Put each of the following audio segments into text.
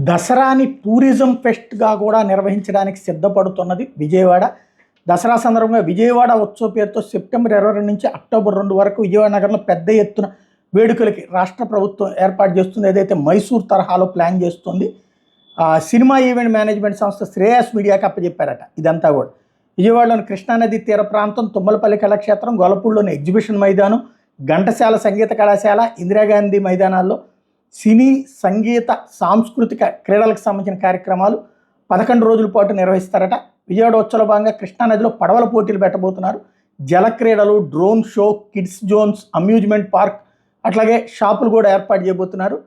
దసరాని tourism ఫెస్ట్గా కూడా నిర్వహించడానికి సిద్ధపడుతున్నది విజయవాడ. దసరా సందర్భంగా విజయవాడ ఉత్సవ పేరుతో సెప్టెంబర్ 22 నుంచి అక్టోబర్ 2 వరకు విజయవాడ నగరంలో పెద్ద ఎత్తున వేడుకలకి రాష్ట్ర ప్రభుత్వం ఏర్పాటు చేస్తుంది. ఏదైతే మైసూర్ తరహాలో ప్లాన్ చేస్తుంది. సినిమా ఈవెంట్ మేనేజ్మెంట్ సంస్థ శ్రేయస్ మీడియాకి అప్పచెప్పారట. ఇదంతా కూడా విజయవాడలోని కృష్ణానది తీర ప్రాంతం, తుమ్మలపల్లి కళాక్షేత్రం, గొల్లపూడిలోని ఎగ్జిబిషన్ మైదానం, ఘంటసాల సంగీత కళాశాల, ఇందిరాగాంధీ మైదానాల్లో సినీ, సంగీత, సాంస్కృతిక, క్రీడలకు సంబంధించిన కార్యక్రమాలు 11 రోజుల పాటు నిర్వహిస్తారట. విజయవాడ ఉత్సవంలో భాగంగా కృష్ణానదిలో పడవల పోటీలు పెట్టబోతున్నారు. జల క్రీడలు, drone show, kids zones, amusement park, అట్లాగే షాపులు కూడా ఏర్పాటు చేయబోతున్నారు.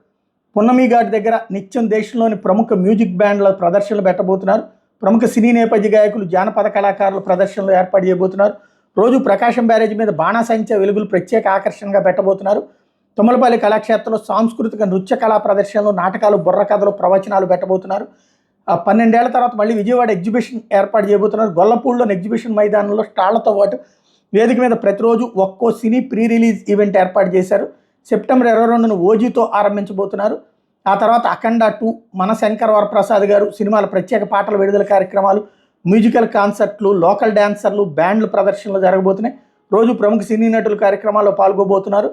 పున్నమి ఘాట్ దగ్గర నిత్యం దేశంలోని ప్రముఖ మ్యూజిక్ బ్యాండ్ల ప్రదర్శనలు పెట్టబోతున్నారు. ప్రముఖ సినీ నేపథ్య గాయకులు, జానపద కళాకారుల ప్రదర్శనలు ఏర్పాటు చేయబోతున్నారు. రోజు ప్రకాశం బ్యారేజ్ మీద బాణాసంచా వెలుగులు ప్రత్యేక ఆకర్షణగా పెట్టబోతున్నారు. తుమ్మలపల్లి కళాక్షేత్రంలో సాంస్కృతిక నృత్య కళా ప్రదర్శనలు, నాటకాలు, బుర్ర కథలు, ప్రవచనాలు పెట్టబోతున్నారు. 12 ఏళ్ల తర్వాత మళ్ళీ విజయవాడ ఎగ్జిబిషన్ ఏర్పాటు చేయబోతున్నారు. గొల్లపూడిలోని ఎగ్జిబిషన్ మైదానంలో స్టాళ్లతో పాటు వేదిక మీద ప్రతిరోజు ఒక్కో సినీ ప్రీ రిలీజ్ ఈవెంట్ ఏర్పాటు చేశారు. సెప్టెంబర్ 22న ఓజీతో ఆరంభించబోతున్నారు. ఆ తర్వాత అఖండ 2, మన శంకర్ వరప్రసాద్ గారు సినిమాల ప్రత్యేక పాటల విడుదల కార్యక్రమాలు, మ్యూజికల్ కాన్సర్ట్లు, లోకల్ డాన్సర్లు, బ్యాండ్ల ప్రదర్శనలు జరగబోతున్నాయి. రోజు ప్రముఖ సినీ నటుల కార్యక్రమాల్లో పాల్గొబోతున్నారు.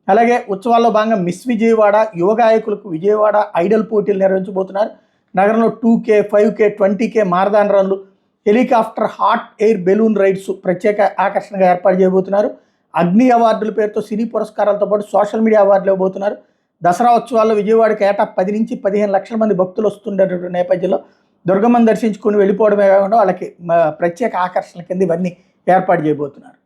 అలాగే ఉత్సవాల్లో భాగంగా మిస్ విజయవాడ, యువ గాయకులకు విజయవాడ ఐడల్ పోటీలు నిర్వహించబోతున్నారు. నగరంలో 2K, 5K, 20K మారథాన్ రన్లు, helicopter, hot air balloon rides ప్రత్యేక ఆకర్షణగా ఏర్పాటు చేయబోతున్నారు. అగ్ని అవార్డుల పేరుతో సినీ పురస్కారాలతో పాటు సోషల్ మీడియా అవార్డులు ఇవ్వబోతున్నారు. దసరా ఉత్సవాల్లో విజయవాడకి ఏటా 10 నుంచి 15 లక్షల మంది భక్తులు వస్తుండేటువంటి నేపథ్యంలో దుర్గమ్మను దర్శించుకుని వెళ్ళిపోవడమే కాకుండా వాళ్ళకి ప్రత్యేక ఆకర్షణ కింద ఇవన్నీ ఏర్పాటు చేయబోతున్నారు.